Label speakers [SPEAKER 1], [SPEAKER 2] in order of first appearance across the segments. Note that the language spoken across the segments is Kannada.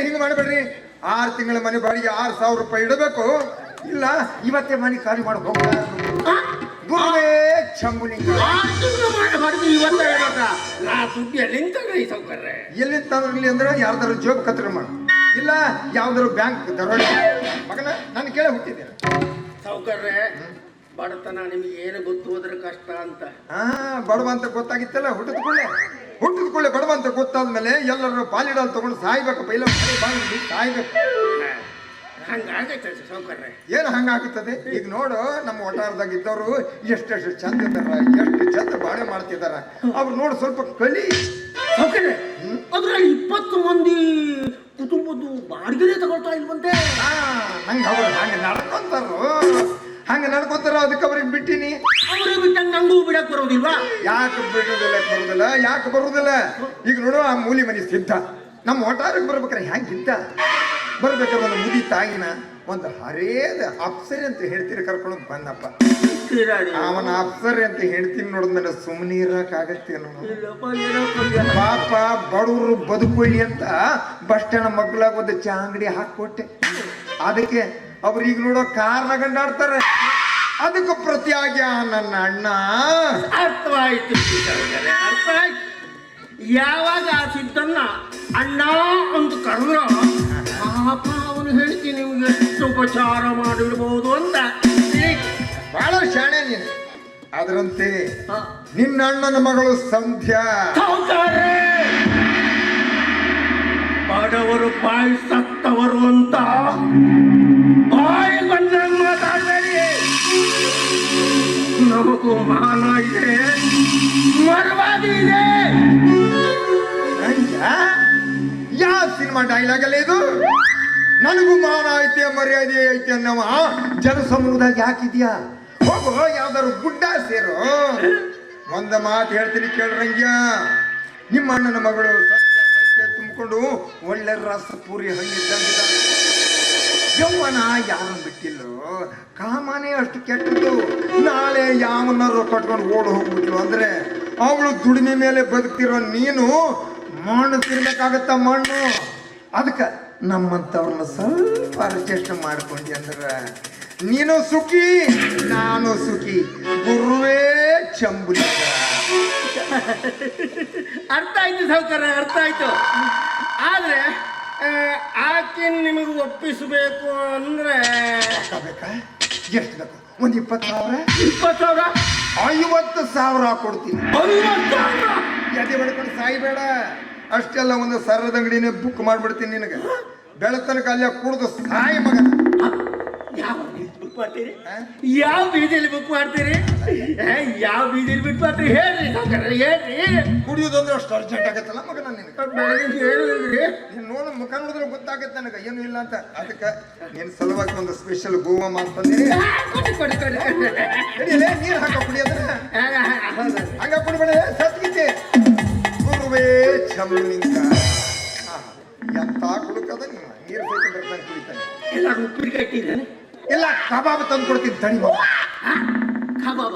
[SPEAKER 1] ಹಿಂಗ್ ಮಾಡ್ಬೇಡ್ರಿ 6 ತಿಂಗಳ ಮನೆ ಬಾಡಿಗೆ 6,000 ರೂಪಾಯಿ ಇಡಬೇಕು. ಇಲ್ಲ ಇವತ್ತೇ ಮನೆ ಖಾಲಿ ಮಾಡಿ ಗುರುವೇ ಚಂಬುಲಿಂಗ. ಎಲ್ಲಿಂದ ತಂದ್ರಲ್ಲಿ ಅಂದ್ರೆ ಯಾರ್ದಾರು ಜೋಬ್ ಕತ್ರ ಮಾಡು, ಇಲ್ಲ ಯಾವ್ದಾರು ಬ್ಯಾಂಕ್ ದರೋಡೆ ಮಗನ ನಾನು ಕೇಳ ಹುಟ್ಟಿದ್ದೇನೆ.
[SPEAKER 2] ಸೌಕರ್ಯ ಬಡತನ ನಿಮ್ಗೆ ಏನು ಗೊತ್ತು ಹೋದ್ರೆ ಕಷ್ಟ ಅಂತ.
[SPEAKER 1] ಬಡವ ಅಂತ ಗೊತ್ತಾಗಿತ್ತಲ್ಲ ಹುಟ್ಟಿದ ಕೂಡಲೇ ಬಡವ ಅಂತ ಗೊತ್ತಾದ್ಮೇಲೆ ಎಲ್ಲರೂ ಪಾಲಿಡಲ್ ತಗೊಂಡು ಸಾಯ್ಬೇಕಪ್ಪ, ಇಲ್ಲ ಸಾಯ್ಬೇಕು.
[SPEAKER 2] ಹಂಗಾಗೈತೆ ಸೌಕರ್ಯ.
[SPEAKER 1] ಏನು ಹಂಗಾಗುತ್ತದೆ? ಈಗ ನೋಡು ನಮ್ಮ ಒಟಾರದಾಗ ಇದ್ದವರು ಎಷ್ಟೆಷ್ಟು ಚಂದ ಇದ್ದಾರ, ಎಷ್ಟು ಚಂದ ಬಾಳೆ ಮಾಡ್ತಿದಾರ. ಅವ್ರು ನೋಡು ಸ್ವಲ್ಪ ಕಲಿ.
[SPEAKER 2] ಸೌಕರ್ಯ ಅದ್ರಲ್ಲಿ 20 ಮಂದಿ ಕುಟುಂಬದ್ದು ಬಾಡಿಗೆ ತಗೊಳ್ತಾ ಇಲ್ವಂತೆ.
[SPEAKER 1] ನಂಗೆ ಅವ್ರು ಹಂಗೆ ನಡ್ಕೊಂತಾರ. ಅದಕ್ಕೆ ಅವ್ರಿಗೆ ಬಿಟ್ಟಿನಿ.
[SPEAKER 2] ಅವ್ರಿಗೆ ಬಿಟ್ಟಂಗೆ ನಂಗೂ ಬಿಡಕ್ ಬರೋದಿಲ್ವಾ?
[SPEAKER 1] ಯಾಕೆ ಬರುದಿಲ್ಲ? ಈಗ ನೋಡು ಆ ಮೂಲಿ ಮನಿ ಸಿದ್ಧ ನಮ್ಮ ಒಟಾರಕ್ಕೆ ಬರ್ಬೇಕಾರೆ ಹೆಂಗಿದ್ದ ಬರ್ಬೇಕಾದ್ರೆ ಒಂದು ಮುದಿ ತಾಯಿನ ಒಂದು ಹರೇದ ಅಪ್ಸರಿ ಅಂತ ಹೇಳ್ತೀರಿ ಕರ್ಕೊಂಡು ಬಂದಪ್ಪ. ಅವನ ಅಪ್ಸರಿ ಅಂತ ಹೇಳ್ತೀನಿ ನೋಡಿದ್ಮೇಲೆ ಸುಮ್ಮನೆ ಇರಕ್ಕಾಗತ್ತೇನು? ಪಾಪ ಬಡವರು ಬದುಕೊಳ್ಳಿ ಅಂತ ಬಸ್ ಸ್ಟ್ಯಾಂಡ್ ಮಗ್ಲಾಗ ಒಂದು ಚಾ ಅಂಗಡಿ ಹಾಕೊಟ್ಟೆ. ಅದಕ್ಕೆ ಅವ್ರು ಈಗ ನೋಡೋ ಕಾರ್ನ ಗಂಡಾಡ್ತಾರೆ. ಅದಕ್ಕೆ ಪ್ರತಿಯಾಗಿ ನನ್ನ ಅಣ್ಣ
[SPEAKER 2] ಅರ್ಥವಾಯ್ತು. ಯಾವಾಗ ಆ ಸಿದ್ದನ್ನ ಅಣ್ಣ ಅಂತ ಕರೆದ್ರು ಪಾಪ ಅವನು ಹೇಳ್ತಿ ನಿಮ್ಗೆ ಎಷ್ಟು ಉಪಚಾರ ಮಾಡಿರ್ಬೋದು ಅಂತ.
[SPEAKER 1] ಬಹಳ ಶಾಣೆ ನೀನು. ಅದರಂತೆ ನಿನ್ನ ಅಣ್ಣನ ಮಗಳು ಸಂಧ್ಯಾ
[SPEAKER 2] ಬಡವರು ಬಾಯಿ ಸತ್ತವರು ಅಂತ ಬಾಯಿ ಬಂದ ಮಾತಾಡಬೇಡಿ. ನಮಗೂ ಮಾನ ಇದೆ, ಮರ್ವಾದಿ ಇದೆ.
[SPEAKER 1] ಯಾವ ಸಿನಿಮಾ ಡೈಲಾಗ್ ಅಲ್ಲ ಇದು? ನನಗೂ ಮಾನ ಐತೆ ಮರ್ಯಾದೆ ಐತೆ ಅನ್ನವ ಜನಸಮೂಹದಾಗ ಯಾಕಿದ್ಯಾ? ಹೋಗು ಯಾವ್ದಾರು ಗುಡ್ಡ ಸೇರು. ಒಂದ ಮಾತು ಹೇಳ್ತೀನಿ ಕೇಳ್ರಂಗ್ಯ. ನಿಮ್ಮ ಅಣ್ಣನ ಮಗಳು ತುಂಬಿಕೊಂಡು ಒಳ್ಳೆ ರಸ ಪೂರಿ ಹಣ್ಣಿದ್ದಂಗಿದ್ದ. ಯೌವನ ಯಾರನ್ನು ಬಿಟ್ಟಿಲ್ಲೋ, ಕಾಮನೇ ಅಷ್ಟು ಕೆಟ್ಟದ್ದು. ನಾಳೆ ಯಾವನ್ನಾರು ಕಟ್ಕೊಂಡು ಓಡ್ ಹೋಗ್ಬಿಟ್ಲು ಅಂದ್ರೆ ಅವಳು ದುಡಿಮೆ ಮೇಲೆ ಬದುಕ್ತಿರೋ ನೀನು ಮಣ್ಣು ತಿರ್ಬೇಕಾಗತ್ತ ಮಣ್ಣು. ಅದಕ್ಕೆ ನಮ್ಮಂಥವ್ರನ್ನ ಸ್ವಲ್ಪ ಅಡ್ಜಸ್ಟ್ ಮಾಡ್ಕೊಂಡಿ ಅಂದ್ರೆ ನೀನು ಸುಖಿ, ನಾನು ಸುಖಿ. ಗುರುವೇ ಚಂಬುಲಿ.
[SPEAKER 2] ಅರ್ಥ ಆಯ್ತು ಸೌಕರ್ಯ, ಅರ್ಥ ಆಯ್ತು. ಆದ್ರೆ ಆಕೆ ನಿಮಗೆ ಒಪ್ಪಿಸಬೇಕು ಅಂದ್ರೆ
[SPEAKER 1] ಬೇಕಾ? ಎಷ್ಟು ಬೇಕು? ಒಂದು 20,000?
[SPEAKER 2] 20,000?
[SPEAKER 1] 50,000 ಕೊಡ್ತೀನಿ. ಎದೆ ಬಡ್ಕೊಂಡು ಸಾಯ್ಬೇಡ. ಅಷ್ಟೆಲ್ಲ ಒಂದು ಸರದ ಅಂಗಡಿನೇ ಬುಕ್ ಮಾಡ್ಬಿಡ್ತೀನಿ ನಿನಗೆ. ಬೆಳತನಕ ಅಲ್ಲೇ ಕುಡ್ದು ಸಾಯಿ ಮಗನ.
[SPEAKER 2] ಬುಕ್ ಮಾಡ್ತೀರಿ? ಯಾವ ಬೀದಿಯಲ್ಲಿ ಬುಕ್ ಮಾಡ್ತೀರಿ? ಯಾವ ಬೀದಿಯಲ್ಲಿ ಬಿಟ್ಟು ಮಾಡ್ತೀರಿ ಹೇಳ್ರಿ ಸೌಕರ್ಯ, ಹೇಳ್ರಿ.
[SPEAKER 1] ಕುಡಿಯೋದಂದ್ರೆ ಅಷ್ಟು ಅರ್ಜೆಂಟ್ ಆಗತ್ತಲ್ಲ ಮಗನ ನಿನಗೆ.
[SPEAKER 2] ಬೆಳಗ್ಗೆ ಹೇಳಿದ್ರಿ
[SPEAKER 1] ನೀನು ನೋಡು ಮುಖ ನೋಡಿದ್ರೆ ಗೊತ್ತಾಗತ್ತೆ ನನಗೆ ಏನು ಇಲ್ಲ ಅಂತ. ಅದಕ್ಕೆ ನಿನ್ನ ಸಲುವಾಗಿ ಒಂದು ಸ್ಪೆಷಲ್ ಗೋವಾ ಮಾಡ್ತಂದಿರಿ. ನೀರು ಹಾಕ ಕುಡಿಯೋದ್ರ ಹಂಗ ಕುಡಿಬೇಡ, ಸತ್ಗಿದ್ದೆ. ಗುರುವೇ ಚಮಲಿಂಗ. ಎಂತ ಕುಡುಕದ ನಿಮ್ಮ ನೀರು ಬೇಕಂದ್ರೆ ನಾನು ಕುಡಿತಾನೆ.
[SPEAKER 2] ಎಲ್ಲ ಉಪ್ಪಿನಕಾಯಿ ಇಟ್ಟಿದ್ದಾನೆ.
[SPEAKER 1] ಇಲ್ಲ ಕಬಾಬ್ ತಂದು ಕೊಡ್ತೀನಿ ತಡಿ.
[SPEAKER 2] ಕಬಾಬ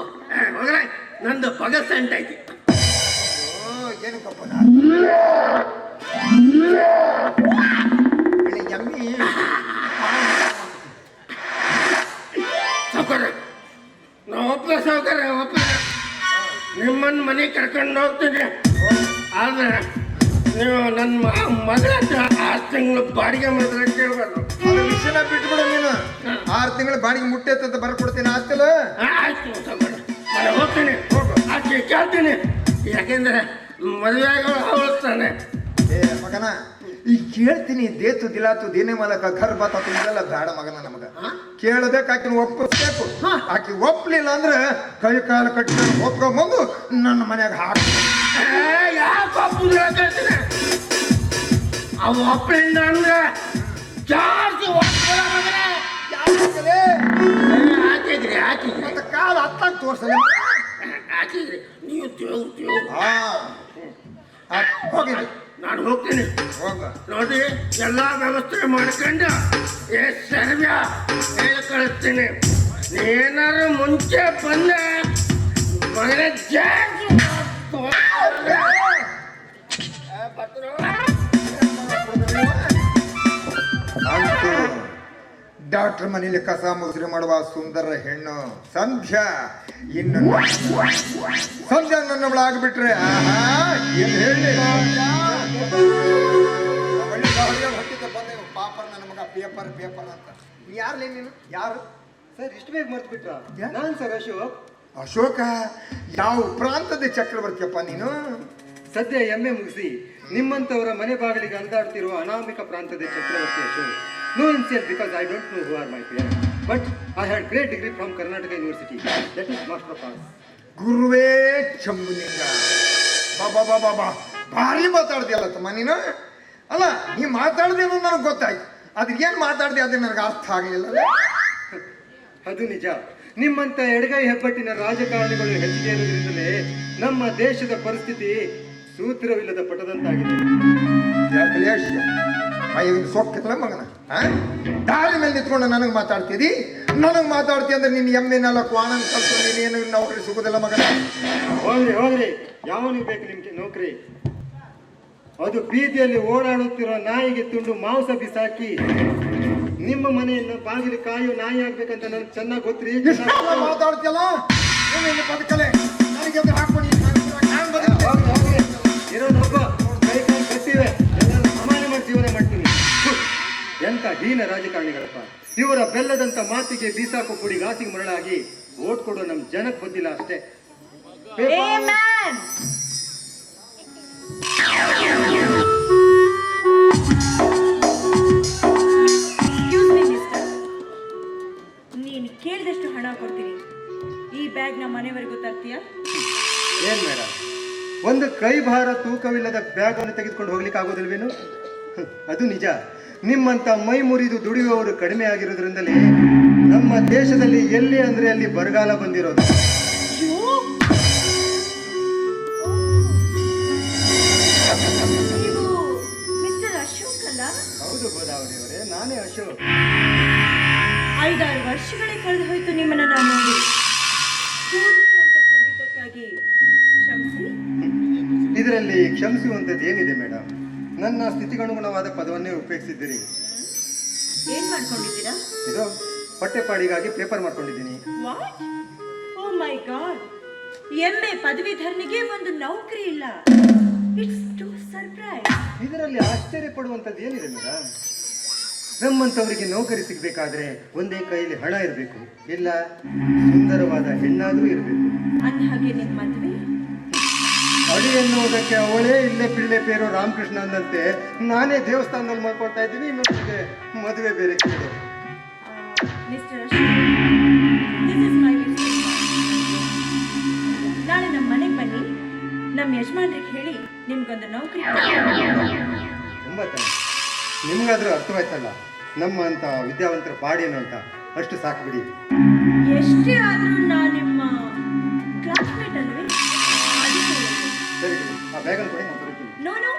[SPEAKER 2] ಮಗನೇ ನಂದು ಪಗ ಸೆಂಟ್ ಐತಿ.
[SPEAKER 1] ಏನು ಕಪ್ಪನ ಎಮ್ಮಿ
[SPEAKER 2] ಸೌಕರ್ಯ ಒಪ್ಪ ಸೌಕರ್ಯ ಒಪ್ಪ. ನಿಮ್ಮನ್ನ ಮನೆಗೆ ಕರ್ಕೊಂಡು ಹೋಗ್ತೀನಿ. ಆದ್ರೆ ನೀವು ನನ್ನ ಮಗಳ 6 ತಿಂಗಳು ಬಾಡಿಗೆ ಮಾತ್ರ ಕೇಳ್ಬಾರ್ದು.
[SPEAKER 1] ಅದ್ರ ವಿಷಯನ ಬಿಟ್ಬಿಡು ನೀನು. 6 ತಿಂಗಳು ಬಾಡಿಗೆ ಮುಟ್ಟೆತ್ತ ಬರ್ಕೊಡ್ತೀನಿ. ಆಯ್ತಲ್ಲ?
[SPEAKER 2] ಆಯ್ತು ಸೌಕರ್ಯ, ಮನೆ ಹೋಗ್ತೀನಿ. ಆಕೆ ಕೇಳ್ತೀನಿ. ಯಾಕೆಂದ್ರೆ ಮದುವೆ ಅವಳಿಸ್ತಾನೆ.
[SPEAKER 1] ಮಗನ ಈಗ ಕೇಳ್ತೀನಿ. ದೇತು ದಿಲಾತು ದೇನೆ ಮೂಲಕ ಘರ್ ಬಾತು ಇದೆಲ್ಲ ಬೇಡ ಮಗನ. ನಮಗ ಕೇಳಬೇಕು, ಆಕಿನ ಒಪ್ಪಿಸ್ಬೇಕು. ಆಕಿ ಒಪ್ಲಿಲ್ಲ ಅಂದ್ರೆ ಕೈ ಕಾಲು ಕಟ್ಟಿ ಒಪ್ಕೊಂಬಂದು ನನ್ನ ಮನ್ಯಾಗ ಹಾಕಿ.
[SPEAKER 2] ಯಾಕೆ ಒಪ್ಪುದಿಲ್ಲ ಕೇಳ್ತೀನಿ. ಅವು ಒಪ್ಪಲಿಲ್ಲ ಅಂದ್ರೆ ಜಾಸ್ತಿ ಹಾಕಿದ್ರಿ ಹಾಕಿದ್ರಿ
[SPEAKER 1] ಮತ್ತೆ ಕಾಲ ಹತ್ತಾಗ ತೋರ್ಸಲ್ಲ
[SPEAKER 2] ಹಾಕಿದ್ರಿ ನೀವು
[SPEAKER 1] ಹೋಗಿದ್ರಿ.
[SPEAKER 2] ನಾನು ಹೋಗ್ತೀನಿ. ನೋಡಿ ಎಲ್ಲ ವ್ಯವಸ್ಥೆ ಮಾಡ್ಕೊಂಡು ಸರ್ವ್ಯ ಹೇಳಿ ಕಳಿಸ್ತೀನಿ. ಏನಾರು ಮುಂಚೆ ಬಂದೆ ಮಗನ ಜಾಸ್ತಿ
[SPEAKER 1] ಡಾಕ್ಟರ್ ಮನೇಲಿ ಕಸ ಮುಸುರಿ ಮಾಡುವ ಸುಂದರ ಹೆಣ್ಣು ಸಂಧ್ಯಾ. ಇನ್ನು ಸಂಧ್ಯಾ ನನ್ನವಳಾಗ್ಬಿಟ್ರೆ ಆಹಾ ಏನ್ ಹೇಳಿ. ಪಾಪರ್ ನನ್ನ ಮಗ ಪೇಪರ್ ಪೇಪರ್ ಅಂತ. ಯಾರ್ಲೇ ನೀನು? ಯಾರು
[SPEAKER 3] ಸರ್ ಇಷ್ಟು ಬೇಗ ಮರ್ತು ಬಿಟ್ರ? ನಾನು ಸರ್ ಅಶೋಕ್.
[SPEAKER 1] ಅಶೋಕ? ಯಾವ ಪ್ರಾಂತದ ಚಕ್ರವರ್ತಿಯಪ್ಪ ನೀನು?
[SPEAKER 3] ಸದ್ಯ MA ಮುಗಿಸಿ ನಿಮ್ಮಂತವರ ಮನೆ ಬಾಗಿಲಿಗೆ ಅಲ್ದಾಡ್ತಿರುವ ಅನಾಮಿಕ ಪ್ರಾಂತದ ಚಕ್ರವರ್ತಿ Ashok. No initial because I don't know who are my parents, but I had great degree from Karnataka university. That is master of arts.
[SPEAKER 1] ಗುರುವೇ ಚಂಬುಲಿಂಗ. ಬಾಬಾ ಬಾಬಾ ಬಾ ಭಾರಿ ಮಾತಾಡ್ದಿಯಲ್ಲ ತಮ್ಮ ನೀನು. ಅಲ್ಲ ನೀ ಮಾತಾಡ್ದೆ ಅನ್ನೋದು ನನಗೆ ಗೊತ್ತಾಯ್ತು, ಅದ್ರ ಏನ್ ಮಾತಾಡ್ದೆ ಅದು ನನಗೆ ಅರ್ಥ ಆಗಲಿಲ್ಲ.
[SPEAKER 3] ಅದು ನಿಜ. ನಿಮ್ಮಂತ ಎಡಗೈ ಹೆಬ್ಬಟ್ಟಿನ ರಾಜಕಾರಣಿಗಳು ಹೆಚ್ಚಿಗೆ ಇರೋದ್ರಿಂದಲೇ ನಮ್ಮ ದೇಶದ ಪರಿಸ್ಥಿತಿ ಸೂತ್ರವಿಲ್ಲದ ಪಟದಂತಾಗಿದೆ.
[SPEAKER 1] ಸೊಕ್ಕಲ್ಲ ಮಗನ, ದಾರಿ ಮೇಲೆ ನಿಂತ್ಕೊಂಡು ನನಗೆ ಮಾತಾಡ್ತೀರಿ. ನನಗೆ ಮಾತಾಡ್ತಿ ಅಂದ್ರೆ ನಿನ್ನ ಎಮ್ಮೆನೆಲ್ಲ ಕ್ವಾಣನ್ ಕಲ್ತು ನೀನೇನು ನೌಕರಿ ಸಿಗೋದಿಲ್ಲ ಮಗನ.
[SPEAKER 3] ಹೋಗ್ರಿ ಹೋಗ್ರಿ, ಯಾವನಿಗೆ ಬೇಕು ನಿಮ್ಗೆ ನೌಕರಿ? ಅದು ಬೀದಿಯಲ್ಲಿ ಓಡಾಡುತ್ತಿರೋ ನಾಯಿಗೆ ತುಂಡು ಮಾಂಸ ಬಿಸಾಕಿ ನಿಮ್ಮ ಮನೆಯನ್ನು ಬಾಗಿಲು ಕಾಯೋ ನಾಯಿ ಆಗ್ಬೇಕಂತ ನನಗೆ ಚೆನ್ನಾಗಿ ಗೊತ್ತ್ರಿ.
[SPEAKER 1] ಮಾತಾಡ್ತಿಯಲ್ಲ ಬದುಕಲೆ ನನಗೆ ಹಾಕೊಂಡು
[SPEAKER 3] ಇರೋನೊಬ್ಬ ಕೈ ಕೈ ಕಟ್ಟಿವೆ ಎಲ್ಲ ಸಮಾನ ಮಾಡಿ ಜೀವನ ಮಾಡ್ತೀನಿ. ಎಂತ ಹೀನ ರಾಜಕಾರಣಿಗಳಪ್ಪ ಇವರ. ಬೆಲ್ಲದಂತ ಮಾತಿಗೆ ಬೀಸಾಕು ಕುಡಿ ಗಾಸಿಗೆ ಮರಳಾಗಿ ಓಟ್ ಕೊಡೋ ನಮ್ ಜನಕ್ಕೆ ಬಂದಿಲ್ಲ ಅಷ್ಟೇ.
[SPEAKER 4] ನೀನು ಕೇಳಿದಷ್ಟು ಹಣ ಕೊಡ್ತೀನಿ. ಈ ಬ್ಯಾಗ್ನ ಮನೆವರೆಗೂ ತರ್ತೀಯಾ?
[SPEAKER 3] ಏನ್ ಮೇಡಮ್, ಒಂದು ಕೈ ಭಾರ ತೂಕವಿಲ್ಲದ ಬ್ಯಾಗ್ ಅನ್ನು ತೆಗೆದುಕೊಂಡು ಹೋಗ್ಲಿಕ್ಕೆ ಆಗೋದಿಲ್ವೇನು? ಅದು ನಿಜ. ನಿಮ್ಮಂತ ಮೈ ಮುರಿದು ದುಡಿಯುವವರು ಕಡಿಮೆ ಆಗಿರೋದ್ರಿಂದಲೇ ನಮ್ಮ ದೇಶದಲ್ಲಿ ಎಲ್ಲಿ ಅಂದ್ರೆ ಅಲ್ಲಿ ಬರಗಾಲ ಬಂದಿರೋದು.
[SPEAKER 4] ನೀವು ಮಿಸ್ಟರ್ ಅಶೋಕ್ ಅಲ್ಲ?
[SPEAKER 3] ಹೌದು ಗೋದಾವರಿ ಅವರೇ, ನಾನೇ ಅಶೋಕ್.
[SPEAKER 4] 5-6 ವರ್ಷಗಳೇ ಕಳೆದು ಹೋಯ್ತು ನಿಮ್ಮನ್ನ ನಾನು ನೋಡಿ. ಅಂತ ಕೂಗಿದ್ದಕ್ಕಾಗಿ ಕ್ಷಮಿಸಿ.
[SPEAKER 3] ಇದರಲ್ಲಿ ಕ್ಷಮಿಸುವಂಥದ್ದು ಏನಿದೆ ಮೇಡಮ್? ನನ್ನ ಸ್ಥಿತಿಗನುಗುಣವಾದ ಪದವನ್ನೇ ಉಪಯೋಗಿಸಿದ್ದೀರಿ.
[SPEAKER 4] ಏನ್ ಮಾಡ್ಕೊಂಡಿದ್ದೀರಾ?
[SPEAKER 3] ಇದು ಹೊಟ್ಟೆಪಾಡಿಗಾಗಿ ಪೇಪರ್ ಮಾಡ್ಕೊಂಡಿದ್ದೀನಿ.
[SPEAKER 4] What? Oh my god, MA ಪದವೀಧರನಿಗೆ ಒಂದು ನೌಕರಿ ಇಲ್ಲ. It's to surprise.
[SPEAKER 3] ಇದರಲ್ಲಿ ಆಶ್ಚರ್ಯ ಪಡುವಂಥದ್ದು ಏನಿದೆ ಮೇಡಮ್? ನಮ್ಮಂಥವರಿಗೆ ನೌಕರಿ ಸಿಗ್ಬೇಕಾದ್ರೆ ಒಂದೇ ಕೈಯಲ್ಲಿ ಹಣ ಇರಬೇಕು, ಇಲ್ಲ ಸುಂದರವಾದ ಹೆಣ್ಣಾದ್ರೂ ಇರಬೇಕು.
[SPEAKER 4] ಅಂದ ಹಾಗೆ ನಿಮ್ ಮದ್ವೆ?
[SPEAKER 3] ಅಡಿ ಎನ್ನುವುದಕ್ಕೆ ಅವಳೇ ಇಲ್ಲೇ ಪಿಳ್ಳೆ ಪೇರು ರಾಮಕೃಷ್ಣ ಅಂದಂತೆ ನಾನೇ ದೇವಸ್ಥಾನದಲ್ಲಿ ಮಾಡ್ಕೊಳ್ತಾ ಇದ್ದೀನಿ. ಇನ್ನೊಂದಿಗೆ ಮದುವೆ ಬೇರೆ ಕೇಳಿ.
[SPEAKER 4] Mister Ashok, this is my visiting card. ನಾಳೆ ನಮ್ಮ ಮನೆಗೆ ಬನ್ನಿ. ನಮ್ಮ ಯಜಮಾನ್ರಿಗೆ ಹೇಳಿ ನಿಮ್ಗೊಂದು ನೌಕರಿ.
[SPEAKER 3] ತುಂಬ ಥ್ಯಾಂಕ್ಸ್. ನಿಮ್ಗಾದ್ರೂ ಅರ್ಥವಾಯ್ತಲ್ಲ ನಮ್ಮ ಅಂತ ವಿದ್ಯಾವಂತರ ಪಾಡೇನು ಅಂತ. ಅಷ್ಟು ಸಾಕು ಬಿಡಿ.
[SPEAKER 4] ಎಷ್ಟೇ ಆದ್ರೂ ನಾ ನಿಮ್ಮ ಕ್ಲಾಸ್ಮೇಟ್ ಅಲ್ವೇ?
[SPEAKER 3] ಸರಿ ಬಿಡಿ, ಆ ಬ್ಯಾಗನ್ನು ಕೊಡಿ, ನಾನು ಬರುತ್ತೀನಿ.
[SPEAKER 4] ನೋನು,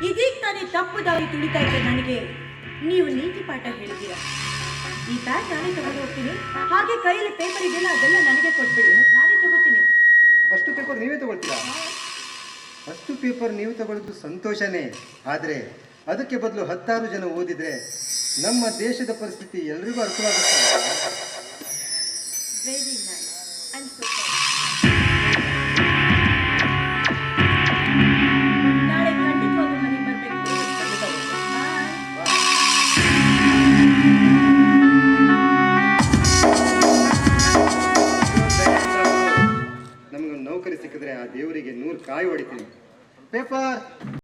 [SPEAKER 4] ಇದೀಗ ತಾನೇ ತಪ್ಪು ದಾರಿ ತುಳಿತಾ ಇದ್ದ ನನಗೆ ನೀವು ನೀತಿ ಪಾಠ ಹೇಳಿದ್ದೀರಾ. ಈ ಬ್ಯಾಗ್ ನಾನೇ ತಗೊಂಡು ಹೋಗ್ತೀನಿ. ಹಾಗೆ ಕೈಯಲ್ಲಿ ಪೇಪರ್ ಇದೆಯಲ್ಲ ಅದೆಲ್ಲ ನನಗೆ ಕೊಟ್ಬಿಡಿ, ನಾನೇ ತಗೋತೀನಿ.
[SPEAKER 3] ಅಷ್ಟು ಪೇಪರ್ ನೀವೇ ತಗೊಳ್ತೀರಾ? ಅಷ್ಟು ಪೇಪರ್ ನೀವು ತಗೊಳ್ಳೋದು ಸಂತೋಷನೇ, ಆದರೆ ಅದಕ್ಕೆ ಬದಲು 10 ಜನ ಓದಿದ್ರೆ ನಮ್ಮ ದೇಶದ ಪರಿಸ್ಥಿತಿ ಎಲ್ರಿಗೂ ಅರ್ಥವಾಗುತ್ತೆ.
[SPEAKER 4] Very nice. I am so ನಾಳೆ ಖಂಡಿತವಾಗೂ ಮನೆಗೆ ಬರಬೇಕು.
[SPEAKER 3] ನಮಗೊಂದು ನೌಕರಿ ಸಿಕ್ಕಿದ್ರೆ ಆ ದೇವರಿಗೆ 100 ಕಾಯಿ ಹೊಡಿತೀನಿ. ಪೇಪರ್